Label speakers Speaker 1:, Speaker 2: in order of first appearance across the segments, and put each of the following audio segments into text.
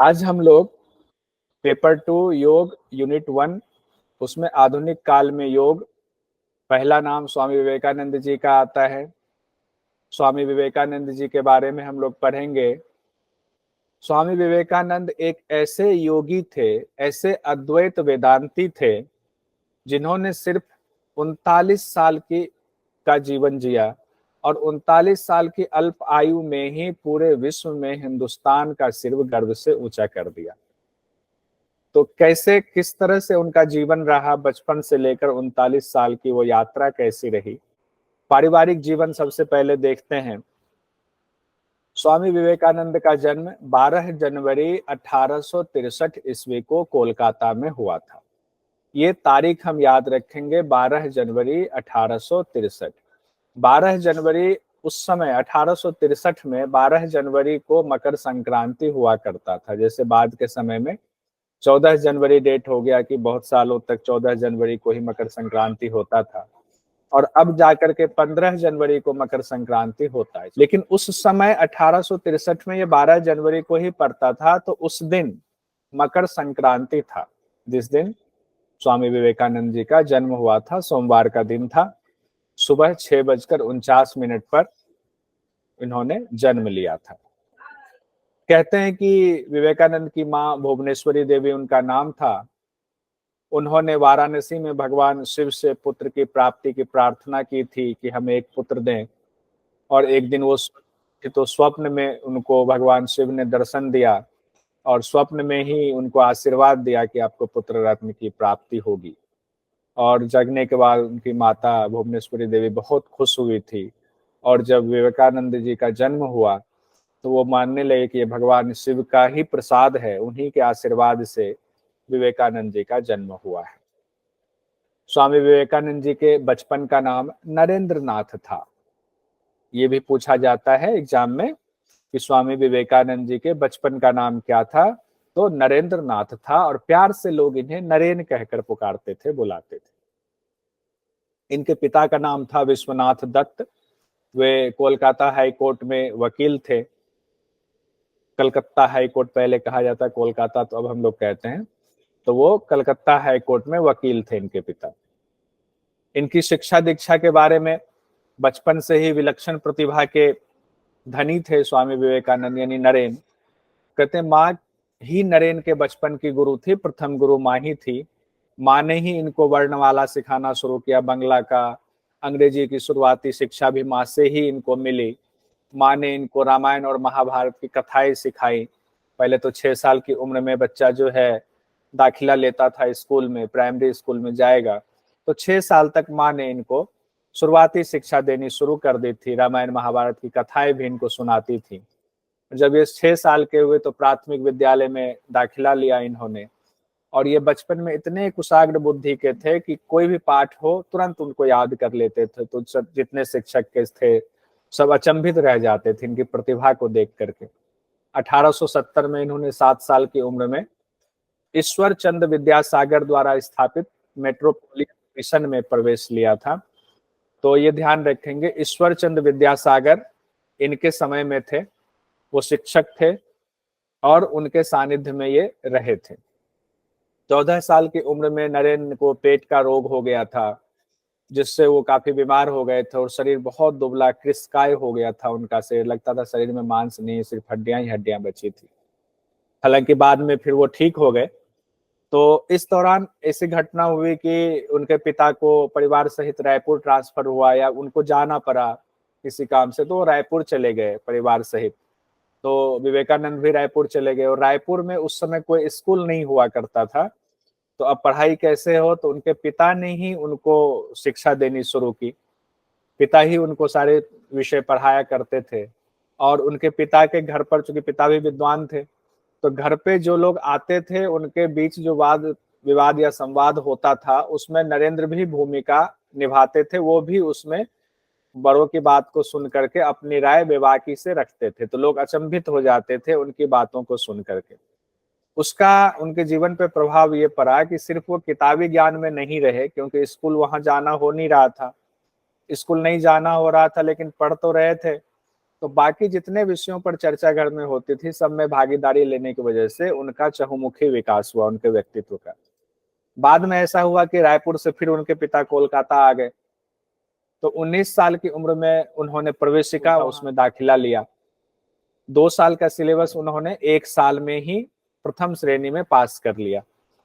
Speaker 1: आज हम लोग पेपर 2 योग यूनिट 1 उसमें आधुनिक काल में योग, पहला नाम स्वामी विवेकानंद जी का आता है। स्वामी विवेकानंद जी के बारे में हम लोग पढ़ेंगे। स्वामी विवेकानंद एक ऐसे योगी थे, ऐसे अद्वैत वेदांती थे, जिन्होंने सिर्फ 39 साल की का जीवन जिया और 39 साल की अल्प आयु में ही पूरे विश्व में हिंदुस्तान का सिर गर्व से ऊंचा कर दिया। तो कैसे, किस तरह से उनका जीवन रहा, बचपन से लेकर 39 साल की वो यात्रा कैसी रही। पारिवारिक जीवन सबसे पहले देखते हैं। स्वामी विवेकानंद का जन्म 12 जनवरी 1863 ईस्वी को कोलकाता में हुआ था। ये तारीख हम याद रखेंगे, 12 जनवरी 1863। 12 जनवरी उस समय 1863 में 12 जनवरी को मकर संक्रांति हुआ करता था। जैसे बाद के समय में 14 जनवरी डेट हो गया कि बहुत सालों तक 14 जनवरी को ही मकर संक्रांति होता था, और अब जाकर के 15 जनवरी को मकर संक्रांति होता है। लेकिन उस समय 1863 में ये 12 जनवरी को ही पड़ता था, तो उस दिन मकर संक्रांति था, जिस दिन स्वामी विवेकानंद जी का जन्म हुआ था। सोमवार का दिन था। सुबह 6:49 पर इन्होंने जन्म लिया था। कहते हैं कि विवेकानंद की माँ भुवनेश्वरी देवी उनका नाम था। उन्होंने वाराणसी में भगवान शिव से पुत्र की प्राप्ति की प्रार्थना की थी कि हमें एक पुत्र दें, और एक दिन वो तो स्वप्न में उनको भगवान शिव ने दर्शन दिया और स्वप्न में ही उनको आशीर्वाद दिया कि आपको पुत्र रत्न की प्राप्ति होगी। और जगने के बाद उनकी माता भुवनेश्वरी देवी बहुत खुश हुई थी, और जब विवेकानंद जी का जन्म हुआ तो वो मानने लगे कि ये भगवान शिव का ही प्रसाद है, उन्हीं के आशीर्वाद से विवेकानंद जी का जन्म हुआ है। स्वामी विवेकानंद जी के बचपन का नाम नरेंद्र नाथ था। ये भी पूछा जाता है एग्जाम में कि स्वामी विवेकानंद जी के बचपन का नाम क्या था, तो नरेंद्र नाथ था, और प्यार से लोग इन्हें नरेन कहकर पुकारते थे, बुलाते थे। इनके पिता का नाम था विश्वनाथ दत्त। वे कोलकाता हाई कोर्ट में वकील थे। कलकत्ता हाई कोर्ट पहले कहा जाता, कोलकाता तो अब हम लोग कहते हैं। तो वो कलकत्ता हाई कोर्ट में वकील थे इनके पिता। इनकी शिक्षा दीक्षा के बारे में, बचपन से ही विलक्षण प्रतिभा के धनी थे स्वामी विवेकानंद, यानी नरेन। कहते हैं माँ ही नरेन के बचपन की गुरु थी, प्रथम गुरु माँ ही थी। माँ ने ही इनको वर्णमाला सिखाना शुरू किया, बंगला का, अंग्रेजी की शुरुआती शिक्षा भी माँ से ही इनको मिली। माँ ने इनको रामायण और महाभारत की कथाएं सिखाई। पहले तो 6 साल की उम्र में बच्चा जो है दाखिला लेता था स्कूल में, प्राइमरी स्कूल में जाएगा, तो 6 साल तक माँ ने इनको शुरुआती शिक्षा देनी शुरू कर दी थी। रामायण महाभारत की कथाएं भी इनको सुनाती थी। जब ये 6 साल के हुए तो प्राथमिक विद्यालय में दाखिला लिया इन्होंने, और ये बचपन में इतने कुशाग्र बुद्धि के थे कि कोई भी पाठ हो तुरंत उनको याद कर लेते थे। तो जितने शिक्षक के थे सब अचंभित रह जाते थे इनकी प्रतिभा को देख करके। 1870 में इन्होंने 7 साल की उम्र में ईश्वर चंद्र विद्यासागर द्वारा स्थापित मेट्रोपोलिटन मिशन में प्रवेश लिया था। तो ये ध्यान रखेंगे, ईश्वर चंद्र विद्यासागर इनके समय में थे, वो शिक्षक थे और उनके सानिध्य में ये रहे थे। 14 साल की उम्र में नरेन को पेट का रोग हो गया था, जिससे वो काफी बीमार हो गए थे और शरीर बहुत दुबला कृशकाय हो गया था उनका शरीर। लगता था शरीर में मांस नहीं, सिर्फ हड्डियां ही हड्डियां बची थी। हालांकि बाद में फिर वो ठीक हो गए। तो इस दौरान ऐसी घटना हुई कि उनके पिता को परिवार सहित रायपुर ट्रांसफर हुआ, या उनको जाना पड़ा किसी काम से, तो वो रायपुर चले गए परिवार सहित। तो विवेकानंद भी रायपुर चले गए, और रायपुर में उस समय कोई स्कूल नहीं हुआ करता था। तो अब पढ़ाई कैसे हो, तो उनके पिता ने ही उनको शिक्षा देनी शुरू की। पिता ही उनको सारे विषय पढ़ाया करते थे। और उनके पिता के घर पर, चूंकि पिता भी विद्वान थे, तो घर पे जो लोग आते थे उनके बीच जो वाद विवाद या संवाद होता था, उसमें नरेंद्र भी भूमिका निभाते थे। वो भी उसमें बड़ों की बात को सुन करके अपनी राय बेबाकी से रखते थे। तो लोग अचंभित हो जाते थे उनकी बातों को सुन करके। उसका उनके जीवन पे प्रभाव ये पड़ा कि सिर्फ वो किताबी ज्ञान में नहीं रहे, क्योंकि स्कूल वहां जाना हो नहीं रहा था, स्कूल नहीं जाना हो रहा था, लेकिन पढ़ तो रहे थे। तो बाकी जितने विषयों पर चर्चा घर में होती थी सब में भागीदारी लेने की वजह से उनका चहुमुखी विकास हुआ उनके व्यक्तित्व का। बाद में ऐसा हुआ कि रायपुर से फिर उनके पिता कोलकाता आ गए, तो 19 साल की उम्र में उन्होंने प्रवेशिका उसमें दाखिला लिया। 2 साल का सिलेबस उन्होंने 1 साल में ही प्रथम श्रेणी में पास कर लिया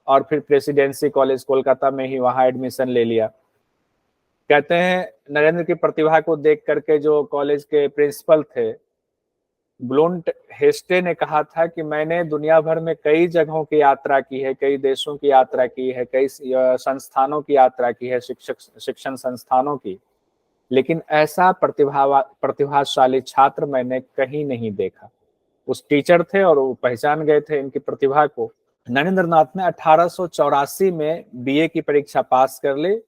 Speaker 1: और फिर प्रेसिडेंसी कॉलेज कोलकाता में ही वहां एडमिशन ले लिया। कहते हैं नरेंद्र की प्रतिभा को देख करके जो कॉलेज के प्रिंसिपल थे ब्लूंट हेस्टे ने कहा था कि मैंने दुनिया भर में कई जगहों की यात्रा की है, कई देशों की यात्रा की है, कई संस्थानों की यात्रा की है, शिक्षण संस्थानों की, लेकिन ऐसा प्रतिभाशाली छात्र मैंने कहीं नहीं देखा। उस टीचर थे और वो पहचान गए थे इनकी प्रतिभा को। नरेंद्र नाथ ने 1884 में बीए की परीक्षा पास कर ली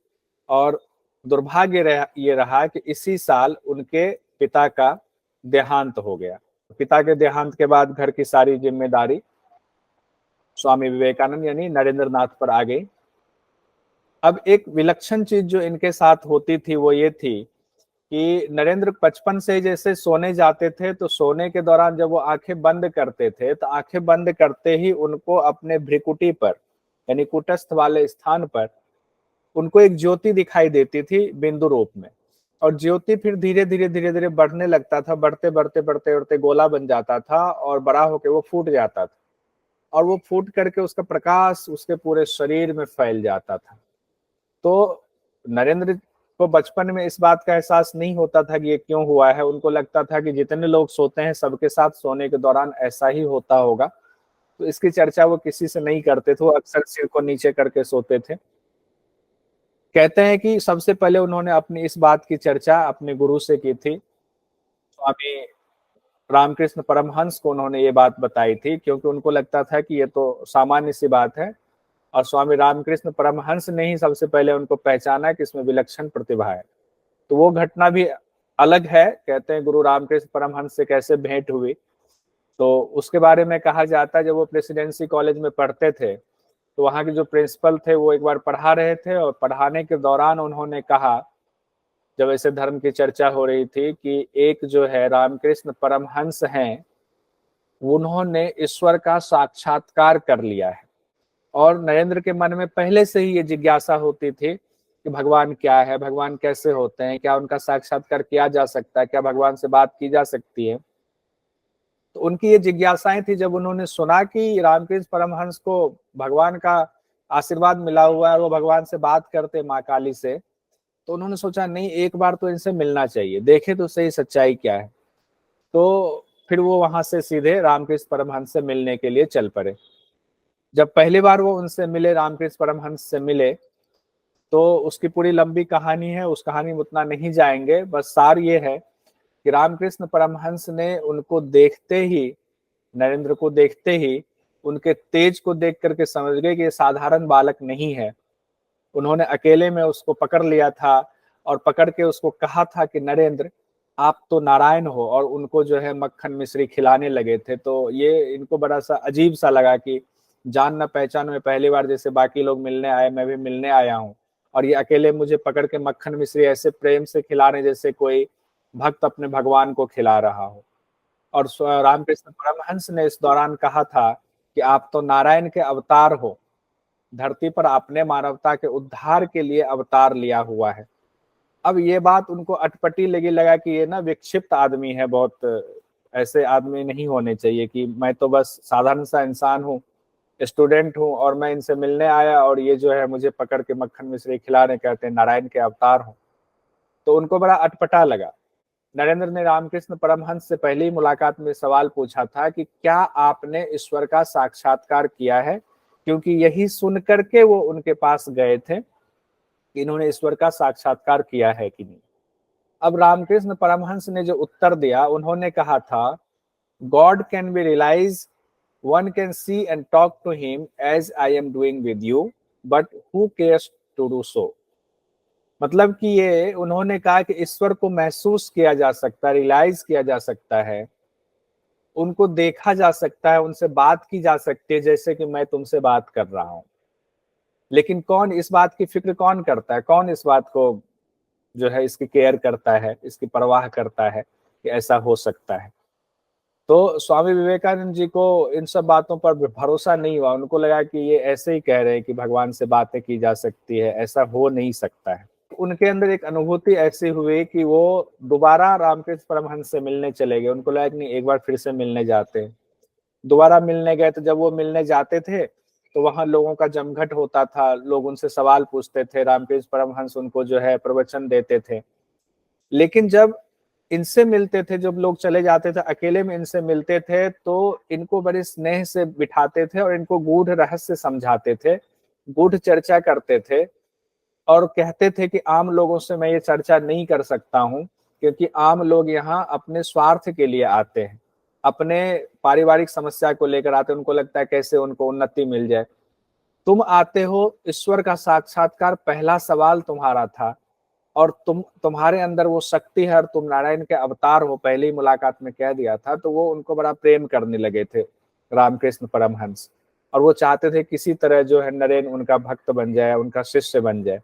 Speaker 1: और दुर्भाग्य ये रहा कि इसी साल उनके पिता का देहांत हो गया। पिता के देहांत के बाद घर की सारी जिम्मेदारी स्वामी विवेकानंद यानी नरेंद्र नाथ पर आ गई। अब एक विलक्षण चीज जो इनके साथ होती थी वो ये थी कि नरेंद्र बचपन से जैसे सोने जाते थे तो सोने के दौरान जब वो आंखें बंद करते थे तो आंखें बंद करते ही उनको अपने भ्रिकुटी पर यानी कूटस्थ वाले स्थान पर उनको एक ज्योति दिखाई देती थी बिंदु रूप में, और ज्योति फिर धीरे धीरे बढ़ने लगता था, बढ़ते बढ़ते बढ़ते बढ़ते गोला बन जाता था और बड़ा होकर वो फूट जाता था और वो फूट करके उसका प्रकाश उसके पूरे शरीर में फैल जाता था। तो नरेंद्र को बचपन में इस बात का एहसास नहीं होता था कि ये क्यों हुआ है। उनको लगता था कि जितने लोग सोते हैं सबके साथ सोने के दौरान ऐसा ही होता होगा, तो इसकी चर्चा वो किसी से नहीं करते थे, वो अक्सर सिर को नीचे करके सोते थे। कहते हैं कि सबसे पहले उन्होंने अपनी इस बात की चर्चा अपने गुरु से की थी। स्वामी रामकृष्ण परमहंस को उन्होंने ये बात बताई थी, क्योंकि उनको लगता था कि ये तो सामान्य सी बात है, और स्वामी रामकृष्ण परमहंस ने ही सबसे पहले उनको पहचाना कि इसमें विलक्षण प्रतिभा है। तो वो घटना भी अलग है। कहते हैं गुरु रामकृष्ण परमहंस से कैसे भेंट हुई, तो उसके बारे में कहा जाता है जब वो प्रेसिडेंसी कॉलेज में पढ़ते थे तो वहाँ के जो प्रिंसिपल थे वो एक बार पढ़ा रहे थे और पढ़ाने के दौरान उन्होंने कहा, जब ऐसे धर्म की चर्चा हो रही थी, कि एक जो है रामकृष्ण परमहंस हैं उन्होंने ईश्वर का साक्षात्कार कर लिया है। और नरेंद्र के मन में पहले से ही ये जिज्ञासा होती थी कि भगवान क्या है, भगवान कैसे होते हैं, क्या उनका साक्षात्कार किया जा सकता है, क्या भगवान से बात की जा सकती है। तो उनकी ये जिज्ञासाएं थी। जब उन्होंने सुना कि रामकृष्ण परमहंस को भगवान का आशीर्वाद मिला हुआ है और वो भगवान से बात करते माँ काली से, तो उन्होंने सोचा नहीं, एक बार तो इनसे मिलना चाहिए, देखे तो सही सच्चाई क्या है। तो फिर वो वहां से सीधे रामकृष्ण परमहंस से मिलने के लिए चल पड़े। जब पहली बार वो उनसे मिले, रामकृष्ण परमहंस से मिले, तो उसकी पूरी लंबी कहानी है, उस कहानी में उतना नहीं जाएंगे। बस सार ये है कि रामकृष्ण परमहंस ने उनको देखते ही, नरेंद्र को देखते ही उनके तेज को देख करके समझ गए कि ये साधारण बालक नहीं है। उन्होंने अकेले में उसको पकड़ लिया था और पकड़ के उसको कहा था कि नरेंद्र आप तो नारायण हो, और उनको जो है मक्खन मिश्री खिलाने लगे थे। तो ये इनको बड़ा सा अजीब सा लगा कि जान न पहचान में पहली बार जैसे बाकी लोग मिलने आए मैं भी मिलने आया हूँ, और ये अकेले मुझे पकड़ के मक्खन मिश्री ऐसे प्रेम से खिला रहे जैसे कोई भक्त अपने भगवान को खिला रहा हो। और रामकृष्ण परमहंस ने इस दौरान कहा था कि आप तो नारायण के अवतार हो, धरती पर आपने मानवता के उद्धार के लिए अवतार लिया हुआ है। अब ये बात उनको अटपटी लगा कि ये ना विक्षिप्त आदमी है, बहुत ऐसे आदमी नहीं होने चाहिए कि मैं तो बस साधारण सा इंसान हूँ, स्टूडेंट हूँ, और मैं इनसे मिलने आया और ये जो है मुझे पकड़ के मक्खन मिश्री खिला रहे, कहते हैं नारायण के अवतार हूँ। तो उनको बड़ा अटपटा लगा। नरेंद्र ने रामकृष्ण परमहंस से पहली मुलाकात में सवाल पूछा था कि क्या आपने ईश्वर का साक्षात्कार किया है, क्योंकि यही सुन करके वो उनके पास गए थे कि इन्होंने ईश्वर का साक्षात्कार किया है कि नहीं। अब रामकृष्ण परमहंस ने जो उत्तर दिया, उन्होंने कहा था, God can be realise, one can see and talk to him as I am doing with you, but who cares to do so. मतलब कि ये उन्होंने कहा कि ईश्वर को महसूस किया जा सकता है, रियलाइज किया जा सकता है, उनको देखा जा सकता है, उनसे बात की जा सकती है जैसे कि मैं तुमसे बात कर रहा हूं। लेकिन कौन इस बात की फिक्र कौन करता है, कौन इस बात को जो है इसकी केयर करता है, इसकी परवाह करता है? कि ऐसा हो सकता है। तो स्वामी विवेकानंद जी को इन सब बातों पर भरोसा नहीं हुआ, उनको लगा कि ये ऐसे ही कह रहे हैं कि भगवान से बातें की जा सकती है, ऐसा हो नहीं सकता है। उनके अंदर एक अनुभूति ऐसी हुई कि वो दोबारा रामकृष्ण परमहंस से मिलने चले गए। उनको लगा कि नहीं, एक बार फिर से मिलने जाते हैं। दोबारा मिलने गए तो जब वो मिलने जाते थे तो वहां लोगों का जमघट होता था, लोग उनसे सवाल पूछते थे, रामकृष्ण परमहंस उनको जो है प्रवचन देते थे। लेकिन जब इनसे मिलते थे, जब लोग चले जाते थे, अकेले में इनसे मिलते थे, तो इनको बड़े स्नेह से बिठाते थे और इनको गूढ़ रहस्य समझाते थे, गूढ़ चर्चा करते थे और कहते थे कि आम लोगों से मैं ये चर्चा नहीं कर सकता हूं, क्योंकि आम लोग यहाँ अपने स्वार्थ के लिए आते हैं, अपने पारिवारिक समस्या को लेकर आते हैं, उनको लगता है कैसे उनको उन्नति मिल जाए। तुम आते हो, ईश्वर का साक्षात्कार पहला सवाल तुम्हारा था और तुम्हारे अंदर वो शक्ति है और तुम नारायण के अवतार हो, पहली ही मुलाकात में कह दिया था। तो वो उनको बड़ा प्रेम करने लगे थे रामकृष्ण परमहंस, और वो चाहते थे किसी तरह जो है नरेंद्र उनका भक्त बन जाए, उनका शिष्य बन जाए।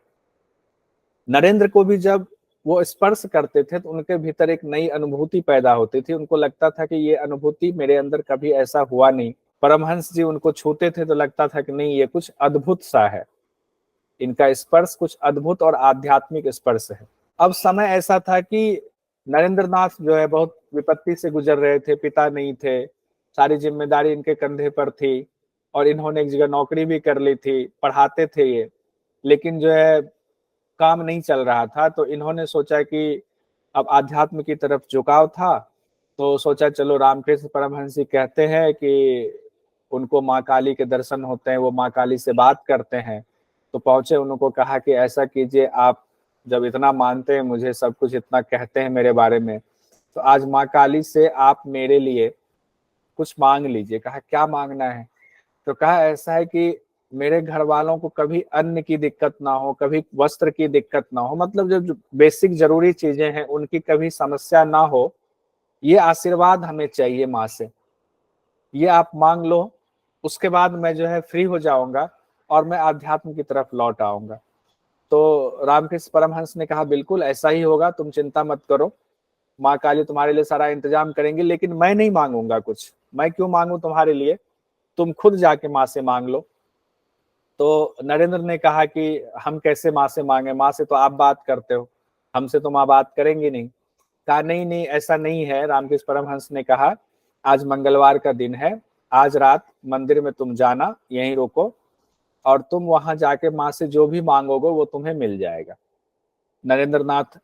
Speaker 1: नरेंद्र को भी जब वो स्पर्श करते थे तो उनके भीतर एक नई अनुभूति पैदा होती थी, उनको लगता था कि ये अनुभूति मेरे अंदर कभी ऐसा हुआ नहीं। परमहंस जी उनको छूते थे तो लगता था कि नहीं, ये कुछ अद्भुत सा है, इनका स्पर्श कुछ अद्भुत और आध्यात्मिक स्पर्श है। अब समय ऐसा था कि नरेंद्र नाथ जो है बहुत विपत्ति से गुजर रहे थे, पिता नहीं थे, सारी जिम्मेदारी इनके कंधे पर थी और इन्होंने एक जगह नौकरी भी कर ली थी, पढ़ाते थे ये, लेकिन जो है काम नहीं चल रहा था। तो इन्होंने सोचा कि अब आध्यात्म की तरफ झुकाव था, तो सोचा चलो रामकृष्ण परमहंस जी कहते हैं कि उनको माँ काली के दर्शन होते हैं, वो माँ काली से बात करते हैं। तो पहुंचे, उनको कहा कि ऐसा कीजिए, आप जब इतना मानते हैं मुझे, सब कुछ इतना कहते हैं मेरे बारे में, तो आज माँ काली से आप मेरे लिए कुछ मांग लीजिए। कहा क्या मांगना है? तो कहा ऐसा है कि मेरे घर वालों को कभी अन्न की दिक्कत ना हो, कभी वस्त्र की दिक्कत ना हो, मतलब जो बेसिक जरूरी चीजें हैं उनकी कभी समस्या ना हो, ये आशीर्वाद हमें चाहिए माँ से, ये आप मांग लो। उसके बाद मैं जो है फ्री हो जाऊंगा और मैं आध्यात्म की तरफ लौट आऊंगा। तो रामकृष्ण परमहंस ने कहा बिल्कुल ऐसा ही होगा, तुम चिंता मत करो, माँ काली तुम्हारे लिए सारा इंतजाम करेंगे, लेकिन मैं नहीं मांगूंगा कुछ। मैं क्यों मांगू तुम्हारे लिए, तुम खुद जाके माँ से मांग लो। तो नरेंद्र ने कहा कि हम कैसे माँ से मांगे, माँ से तो आप बात करते हो, हमसे तो माँ बात करेंगी नहीं। कहा नहीं नहीं, ऐसा नहीं है। रामकृष्ण परमहंस ने कहा आज मंगलवार का दिन है, आज रात मंदिर में तुम जाना, यहीं रुको और तुम वहां जाके माँ से जो भी मांगोगे वो तुम्हें मिल जाएगा। नरेंद्र नाथ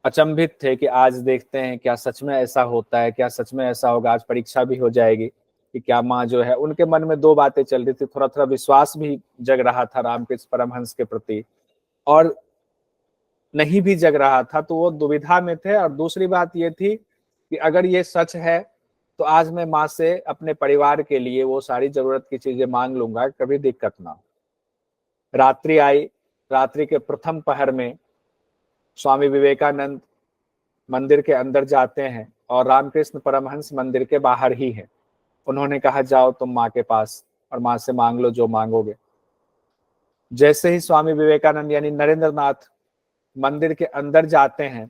Speaker 1: अचंभित थे कि आज देखते हैं क्या सच में ऐसा होता है, क्या सच में ऐसा होगा, आज परीक्षा भी हो जाएगी कि क्या माँ जो है। उनके मन में दो बातें चल रही थी, थोड़ा थोड़ा विश्वास भी जग रहा था रामकृष्ण परमहंस के प्रति और नहीं भी जग रहा था, तो वो दुविधा में थे। और दूसरी बात ये थी कि अगर ये सच है तो आज मैं माँ से अपने परिवार के लिए वो सारी जरूरत की चीजें मांग लूंगा, कभी दिक्कत ना हो। रात्रि आई, रात्रि के प्रथम पहर में स्वामी विवेकानंद मंदिर के अंदर जाते हैं और रामकृष्ण परमहंस मंदिर के बाहर ही हैं। उन्होंने कहा जाओ तुम माँ के पास और माँ से मांग लो जो मांगोगे। जैसे ही स्वामी विवेकानंद यानी नरेंद्र नाथ मंदिर के अंदर जाते हैं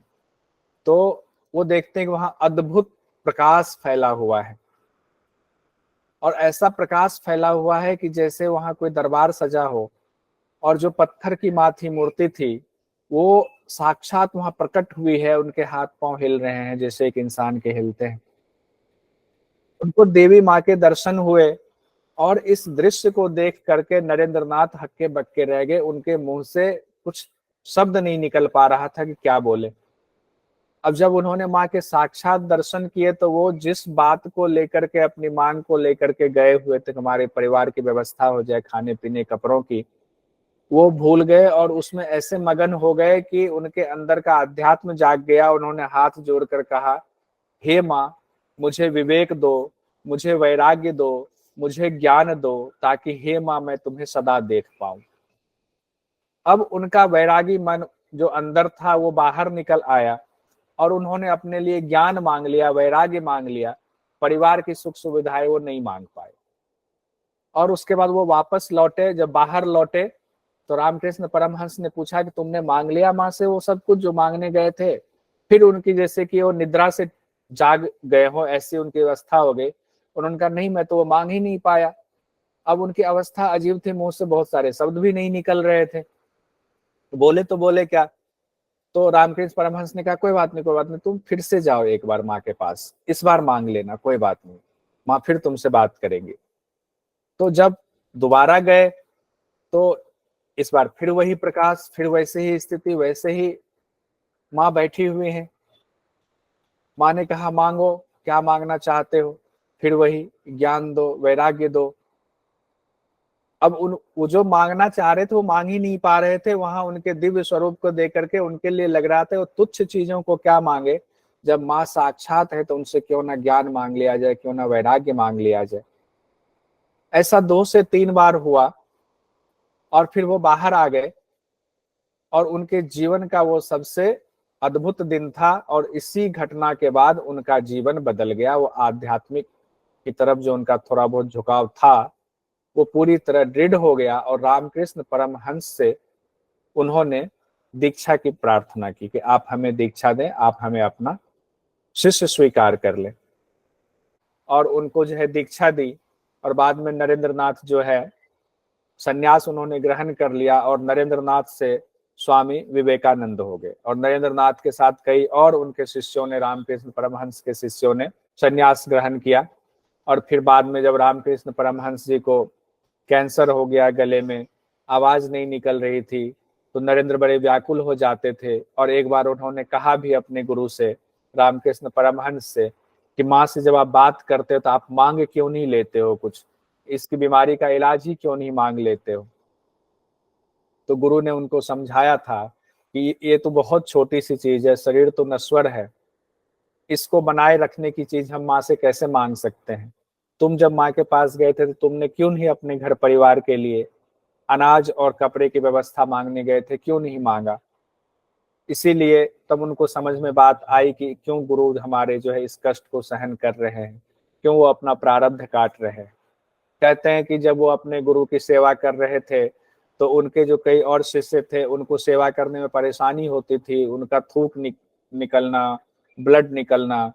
Speaker 1: तो वो देखते हैं कि वहां अद्भुत प्रकाश फैला हुआ है, और ऐसा प्रकाश फैला हुआ है कि जैसे वहां कोई दरबार सजा हो, और जो पत्थर की माँ थी, मूर्ति थी, वो साक्षात वहां प्रकट हुई है, उनके हाथ पांव हिल रहे हैं जैसे एक इंसान के हिलते हैं। उनको देवी माँ के दर्शन हुए और इस दृश्य को देख करके नरेंद्र नाथ हक्के बक्के रह गए, उनके मुंह से कुछ शब्द नहीं निकल पा रहा था कि क्या बोले। अब जब उन्होंने माँ के साक्षात दर्शन किए तो वो जिस बात को लेकर के, अपनी मांग को लेकर के गए हुए थे, हमारे परिवार की व्यवस्था हो जाए, खाने पीने कपड़ों की, वो भूल गए और उसमें ऐसे मगन हो गए कि उनके अंदर का अध्यात्म जाग गया। उन्होंने हाथ जोड़कर कहा, हे माँ, मुझे विवेक दो, मुझे वैराग्य दो, मुझे ज्ञान दो, ताकि हे माँ मैं तुम्हें सदा देख पाऊं। अब उनका वैरागी मन जो अंदर था वो बाहर निकल आया और उन्होंने अपने लिए ज्ञान मांग लिया, वैराग्य मांग लिया, परिवार की सुख सुविधाएं वो नहीं मांग पाए। और उसके बाद वो वापस लौटे, जब बाहर लौटे तो रामकृष्ण परमहंस ने पूछा कि तुमने मांग लिया माँ से वो सब कुछ जो मांगने गए थे? फिर उनकी जैसे कि वो निद्रा से जाग गए हो, ऐसी उनकी अवस्था हो गई। उन्होंने कहा नहीं, मैं तो वो मांग ही नहीं पाया। अब उनकी अवस्था अजीब थी, मुंह से बहुत सारे शब्द भी नहीं निकल रहे थे, तो बोले क्या। तो रामकृष्ण परमहंस ने कहा कोई बात नहीं, कोई बात नहीं, तुम फिर से जाओ एक बार माँ के पास, इस बार मांग लेना, कोई बात नहीं, माँ फिर तुमसे बात करेंगी। तो जब दोबारा गए तो इस बार फिर वही प्रकाश, फिर वैसे ही स्थिति, वैसे ही माँ बैठी हुई हैं। माँ ने कहा मांगो, क्या मांगना चाहते हो। फिर वही, ज्ञान दो, वैराग्य दो। अब वो जो मांगना चाह रहे थे वो मांग ही नहीं पा रहे थे। वहां उनके दिव्य स्वरूप को देख करके उनके लिए लग रहा था वो तुच्छ चीजों को क्या मांगे, जब माँ साक्षात है तो उनसे क्यों ना ज्ञान मांग लिया जाए, क्यों ना वैराग्य मांग लिया जाए। ऐसा 2 से 3 बार हुआ और फिर वो बाहर आ गए और उनके जीवन का वो सबसे अद्भुत दिन था। और इसी घटना के बाद उनका जीवन बदल गया। वो आध्यात्मिक की तरफ जो उनका थोड़ा बहुत झुकाव था वो पूरी तरह दृढ़ हो गया और रामकृष्ण परमहंस से उन्होंने दीक्षा की प्रार्थना की कि आप हमें दीक्षा दें, आप हमें अपना शिष्य स्वीकार कर लें। और उनको जो है दीक्षा दी और बाद में नरेंद्र नाथ जो है संन्यास उन्होंने ग्रहण कर लिया और नरेंद्र नाथ से स्वामी विवेकानंद हो गए। और नरेंद्र नाथ के साथ कई और उनके शिष्यों ने, रामकृष्ण परमहंस के शिष्यों ने संन्यास ग्रहण किया। और फिर बाद में जब रामकृष्ण परमहंस जी को कैंसर हो गया, गले में आवाज नहीं निकल रही थी, तो नरेंद्र बड़े व्याकुल हो जाते थे। और एक बार उन्होंने कहा भी अपने गुरु से, रामकृष्ण परमहंस से, कि माँ से जब आप बात करते हो तो आप मांग क्यों नहीं लेते हो, कुछ इसकी बीमारी का इलाज ही क्यों नहीं मांग लेते हो। तो गुरु ने उनको समझाया था कि ये तो बहुत छोटी सी चीज है, शरीर तो नश्वर है, इसको बनाए रखने की चीज हम माँ से कैसे मांग सकते हैं। तुम जब माँ के पास गए थे तो तुमने क्यों नहीं अपने घर परिवार के लिए अनाज और कपड़े की व्यवस्था मांगने गए थे, क्यों नहीं मांगा। इसीलिए तब उनको समझ में बात आई कि क्यों गुरु हमारे जो है इस कष्ट को सहन कर रहे हैं, क्यों वो अपना प्रारब्ध काट रहे हैं। कहते हैं कि जब वो अपने गुरु की सेवा कर रहे थे तो उनके जो कई और शिष्य थे उनको सेवा करने में परेशानी होती थी, उनका थूक निकलना, ब्लड निकलना।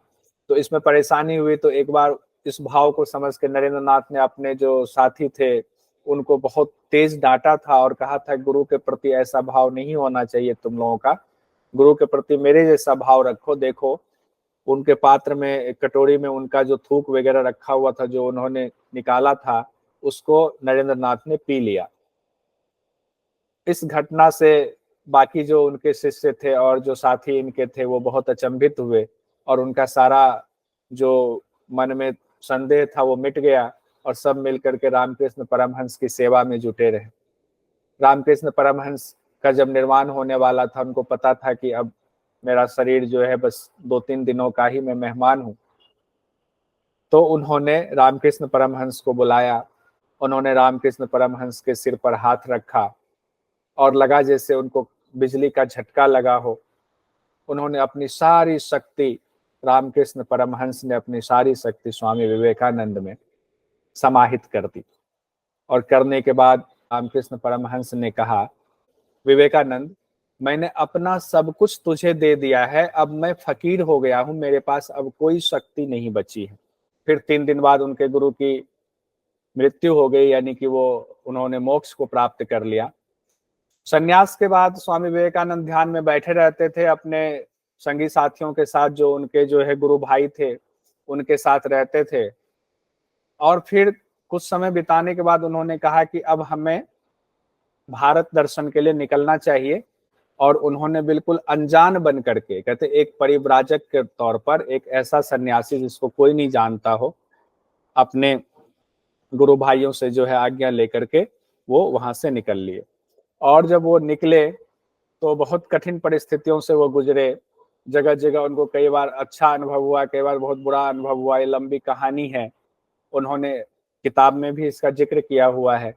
Speaker 1: तो इसमें परेशानी हुई तो एक बार इस भाव को समझ के नरेंद्र नाथ ने अपने जो साथी थे उनको बहुत तेज डांटा था और कहा था गुरु के प्रति ऐसा भाव नहीं होना चाहिए तुम लोगों का, गुरु के प्रति मेरे जैसा भाव रखो। देखो उनके पात्र में, कटोरी में उनका जो थूक वगैरह रखा हुआ था जो उन्होंने निकाला था, उसको नरेंद्र नाथ ने पी लिया। इस घटना से बाकी जो उनके शिष्य थे और जो साथी इनके थे वो बहुत अचंभित हुए और उनका सारा जो मन में संदेह था वो मिट गया और सब मिलकर के रामकृष्ण परमहंस की सेवा में जुटे रहे। रामकृष्ण परमहंस का जब निर्वाण होने वाला था, उनको पता था कि अब मेरा शरीर जो है बस 2-3 दिनों का ही मैं मेहमान हूँ। तो उन्होंने रामकृष्ण परमहंस को बुलाया, उन्होंने रामकृष्ण परमहंस के सिर पर हाथ रखा और लगा जैसे उनको बिजली का झटका लगा हो। उन्होंने अपनी सारी शक्ति, रामकृष्ण परमहंस ने अपनी सारी शक्ति स्वामी विवेकानंद में समाहित कर दी। और करने के बाद रामकृष्ण परमहंस ने कहा, विवेकानंद मैंने अपना सब कुछ तुझे दे दिया है, अब मैं फकीर हो गया हूं, मेरे पास अब कोई शक्ति नहीं बची है। फिर 3 दिन बाद उनके गुरु की मृत्यु हो गई, यानी कि वो उन्होंने मोक्ष को प्राप्त कर लिया। संन्यास के बाद स्वामी विवेकानंद ध्यान में बैठे रहते थे अपने संगी साथियों के साथ, जो उनके जो है गुरु भाई थे उनके साथ रहते थे। और फिर कुछ समय बिताने के बाद उन्होंने कहा कि अब हमें भारत दर्शन के लिए निकलना चाहिए। और उन्होंने बिल्कुल अनजान बन करके, कहते एक परिव्राजक के तौर पर, एक ऐसा सन्यासी जिसको कोई नहीं जानता हो, अपने गुरु भाइयों से जो है आज्ञा लेकर के वो वहां से निकल लिए। और जब वो निकले तो बहुत कठिन परिस्थितियों से वो गुजरे। जगह जगह उनको कई बार अच्छा अनुभव हुआ, कई बार बहुत बुरा अनुभव हुआ। ये लंबी कहानी है, उन्होंने किताब में भी इसका जिक्र किया हुआ है।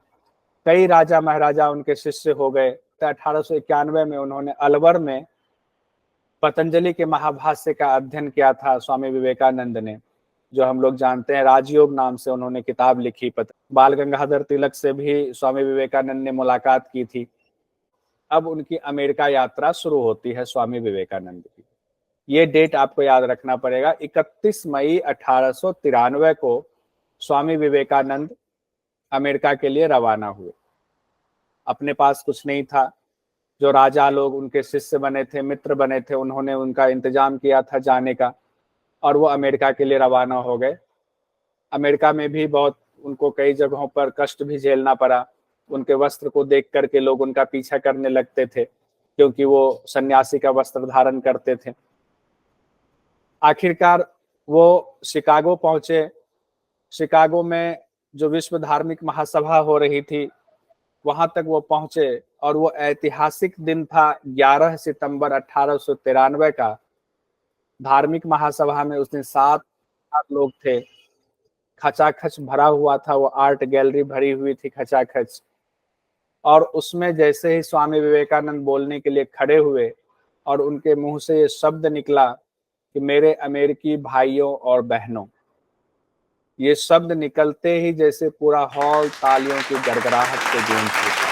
Speaker 1: कई राजा महाराजा उनके शिष्य हो गए। 1891 में उन्होंने अलवर में पतंजलि के महाभाष्य का अध्ययन किया था स्वामी विवेकानंद ने, जो हम लोग जानते हैं राजयोग नाम से उन्होंने किताब लिखी। बाल गंगाधर तिलक से भी स्वामी विवेकानंद ने मुलाकात की थी। अब उनकी अमेरिका यात्रा शुरू होती है स्वामी विवेकानंद की। ये डेट आपको याद रखना पड़ेगा। 31 मई 1893 को स्वामी विवेकानंद अमेरिका के लिए रवाना हुए। अपने पास कुछ नहीं था, जो राजा लोग उनके शिष्य बने थे, मित्र बने थे, उन्होंने उनका इंतजाम किया था जाने का, और वो अमेरिका के लिए रवाना हो गए। अमेरिका में भी बहुत उनको कई जगहों पर कष्ट भी झेलना पड़ा। उनके वस्त्र को देख करके लोग उनका पीछा करने लगते थे, क्योंकि वो सन्यासी का वस्त्र धारण करते थे। आखिरकार वो शिकागो पहुंचे। शिकागो में जो विश्व धार्मिक महासभा हो रही थी, वहां तक वो पहुंचे, और वो ऐतिहासिक दिन था 11 सितंबर 1893 का। धार्मिक महासभा में उस दिन 7 लोग थे। खचाखच भरा हुआ था, वो आर्ट गैलरी भरी हुई थी खचाखच। और उसमें जैसे ही स्वामी विवेकानंद बोलने के लिए खड़े हुए और उनके मुंह से ये शब्द निकला कि मेरे अमेरिकी भाइयों और बहनों, ये शब्द निकलते ही जैसे पूरा हॉल तालियों की गड़गड़ाहट से गूंज उठा।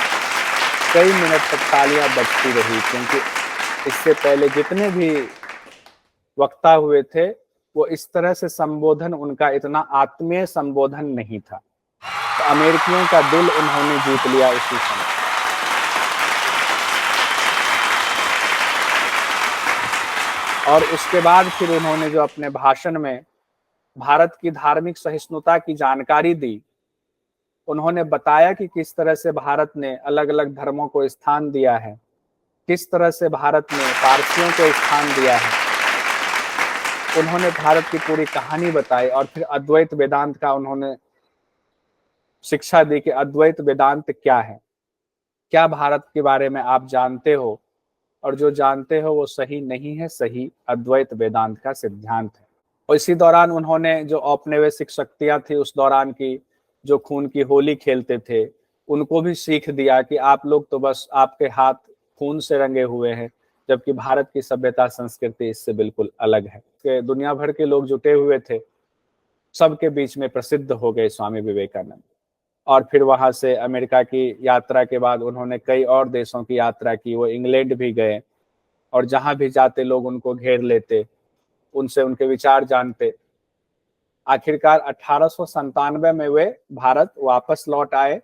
Speaker 1: कई मिनट तक तालियां बजती रही, क्योंकि इससे पहले जितने भी वक्ता हुए थे, वो इस तरह से संबोधन, उनका इतना आत्मीय संबोधन नहीं था। तो अमेरिकियों का दिल उन्होंने जीत लिया उसी समय। और उसके बाद फिर उन्होंने जो अपने भाषण में भारत की धार्मिक सहिष्णुता की जानकारी दी, उन्होंने बताया कि किस तरह से भारत ने अलग अलग धर्मों को स्थान दिया है, किस तरह से भारत ने पारसियों को स्थान दिया है। उन्होंने भारत की पूरी कहानी बताई, और फिर अद्वैत वेदांत का उन्होंने शिक्षा दी कि अद्वैत वेदांत क्या है, क्या भारत के बारे में आप जानते हो, और जो जानते हो वो सही नहीं है, सही अद्वैत वेदांत का सिद्धांत है। और इसी दौरान उन्होंने जो औपनिवेशिक शक्तियां थी उस दौरान की, जो खून की होली खेलते थे, उनको भी सीख दिया कि आप लोग तो बस, आपके हाथ खून से रंगे हुए हैं, जबकि भारत की सभ्यता संस्कृति इससे बिल्कुल अलग है। कि दुनिया भर के लोग जुटे हुए थे, सबके बीच में प्रसिद्ध हो गए स्वामी विवेकानंद। और फिर वहां से अमेरिका की यात्रा के बाद उन्होंने कई और देशों की यात्रा की। वो इंग्लैंड भी गए, और जहां भी जाते लोग उनको घेर लेते, उनसे उनके विचार जानते। आखिरकार 1897 में वे भारत वापस लौट आए।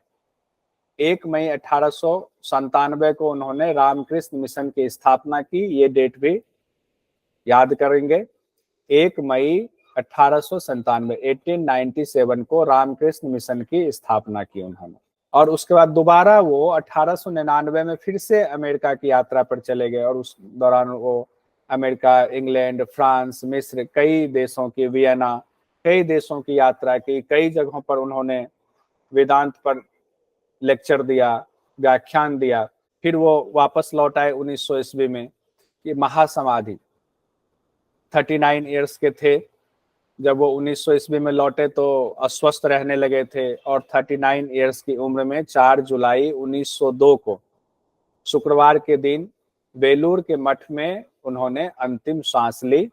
Speaker 1: 1 मई 1897 को उन्होंने रामकृष्ण मिशन की स्थापना की। ये डेट भी याद करेंगे, 1 मई 1897, 1897 को रामकृष्ण मिशन की स्थापना की उन्होंने। और उसके बाद दोबारा वो 1899 में फिर से अमेरिका की यात्रा पर चले गए, और उस दौरान वो अमेरिका, इंग्लैंड, फ्रांस, मिस्र, कई देशों की, वियना, कई देशों की यात्रा की। कई जगहों पर उन्होंने वेदांत पर लेक्चर दिया, व्याख्यान दिया। फिर वो वापस लौट आए 1900 ईस्वी में। ये महासमाधि, 39 ईयर्स के थे जब वो 1900 ईस्वी में लौटे, तो अस्वस्थ रहने लगे थे, और 39 ईयर्स की उम्र में 4 जुलाई 1902 को शुक्रवार के दिन बेलूर के मठ में उन्होंने अंतिम सांस ली।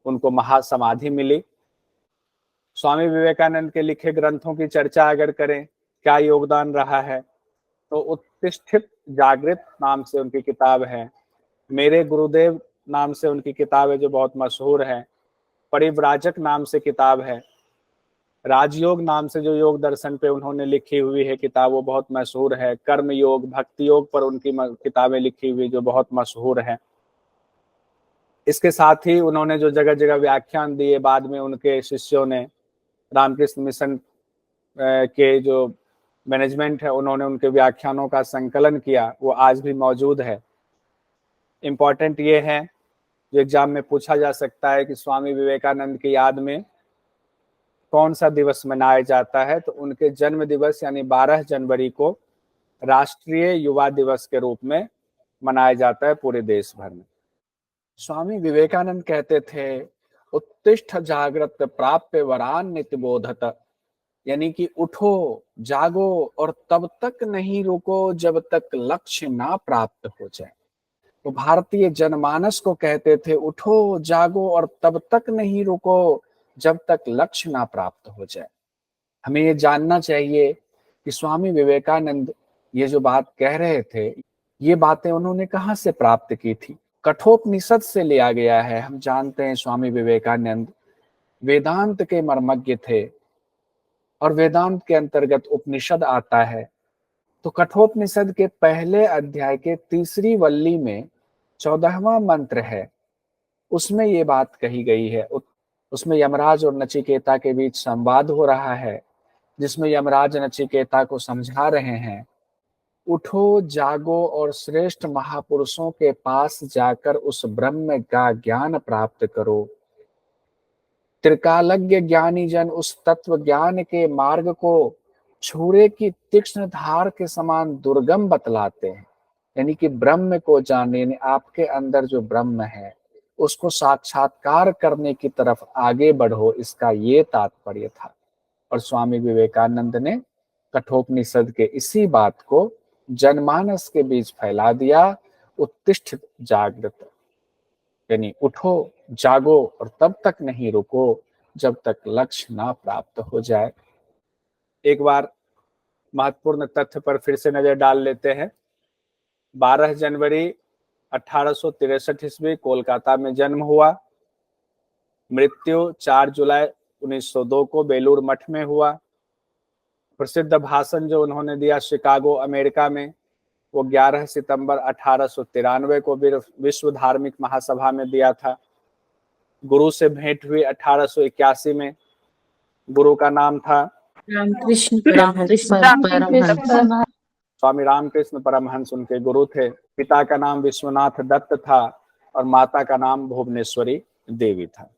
Speaker 1: उनको महासमाधि मिली। स्वामी विवेकानंद के लिखे ग्रंथों की चर्चा अगर करें, क्या योगदान रहा है, तो उत्तिष्ठित जागृत नाम से उनकी किताब है, मेरे गुरुदेव नाम से उनकी किताब है जो बहुत मशहूर है, परिव्राजक नाम से किताब है, राजयोग नाम से जो योग दर्शन पे उन्होंने लिखी हुई है किताब, वो बहुत मशहूर है, कर्म योग, भक्ति योग पर उनकी किताबें लिखी हुई जो बहुत मशहूर है। इसके साथ ही उन्होंने जो जगह जगह व्याख्यान दिए, बाद में उनके शिष्यों ने, रामकृष्ण मिशन के जो मैनेजमेंट है, उन्होंने उनके व्याख्यानों का संकलन किया, वो आज भी मौजूद है। इम्पॉर्टेंट ये है, जो एग्जाम में पूछा जा सकता है कि स्वामी विवेकानंद की याद में कौन सा दिवस मनाया जाता है, तो उनके जन्म दिवस यानी 12 जनवरी को राष्ट्रीय युवा दिवस के रूप में मनाया जाता है पूरे देश भर में। स्वामी विवेकानंद कहते थे, उत्तिष्ठ जागृत प्राप्य वरान नित्य बोधत, यानी कि उठो, जागो और तब तक नहीं रुको जब तक लक्ष्य ना प्राप्त हो जाए। तो भारतीय जनमानस को कहते थे, उठो, जागो और तब तक नहीं रुको जब तक लक्ष्य ना प्राप्त हो जाए। हमें ये जानना चाहिए कि स्वामी विवेकानंद ये जो बात कह रहे थे, ये बातें उन्होंने कहाँ से प्राप्त की थी, कठोपनिषद से लिया गया है। हम जानते हैं स्वामी विवेकानंद वेदांत के मर्मज्ञ थे और वेदांत के अंतर्गत उपनिषद आता है। तो कठोपनिषद के पहले अध्याय के तीसरी वल्ली में 14वां मंत्र है, उसमें ये बात कही गई है। उसमें यमराज और नचिकेता के बीच संवाद हो रहा है, जिसमें यमराज नचिकेता को समझा रहे हैं, उठो जागो और श्रेष्ठ महापुरुषों के पास जाकर उस ब्रह्म का ज्ञान प्राप्त करो। त्रिकालज्ञ ज्ञानी जन उस तत्व ज्ञान के मार्ग को छुरे की तीक्ष्ण धार के समान दुर्गम बतलाते हैं। यानी कि ब्रह्म को जानने, यानी आपके अंदर जो ब्रह्म है उसको साक्षात्कार करने की तरफ आगे बढ़ो, इसका ये तात्पर्य था। और स्वामी विवेकानंद ने कठोपनिषद के इसी बात को जनमानस के बीच फैला दिया। उत्तिष्ठ जागृत, यानी उठो जागो और तब तक नहीं रुको जब तक लक्ष्य ना प्राप्त हो जाए। एक बार महत्वपूर्ण तथ्य पर फिर से नजर डाल लेते हैं। 12 जनवरी 1863 ईस्वी कोलकाता में जन्म हुआ। मृत्यु 4 जुलाई 1902 को बेलूर मठ में हुआ। प्रसिद्ध भाषण जो उन्होंने दिया शिकागो अमेरिका में, वो 11 सितंबर 1893 को विश्व धार्मिक महासभा में दिया था। गुरु से भेंट हुई 1881 में। गुरु का नाम था
Speaker 2: रामकृष्ण परमहंस।
Speaker 1: स्वामी रामकृष्ण परमहंस उनके गुरु थे। पिता का नाम विश्वनाथ दत्त था और माता का नाम भुवनेश्वरी देवी था।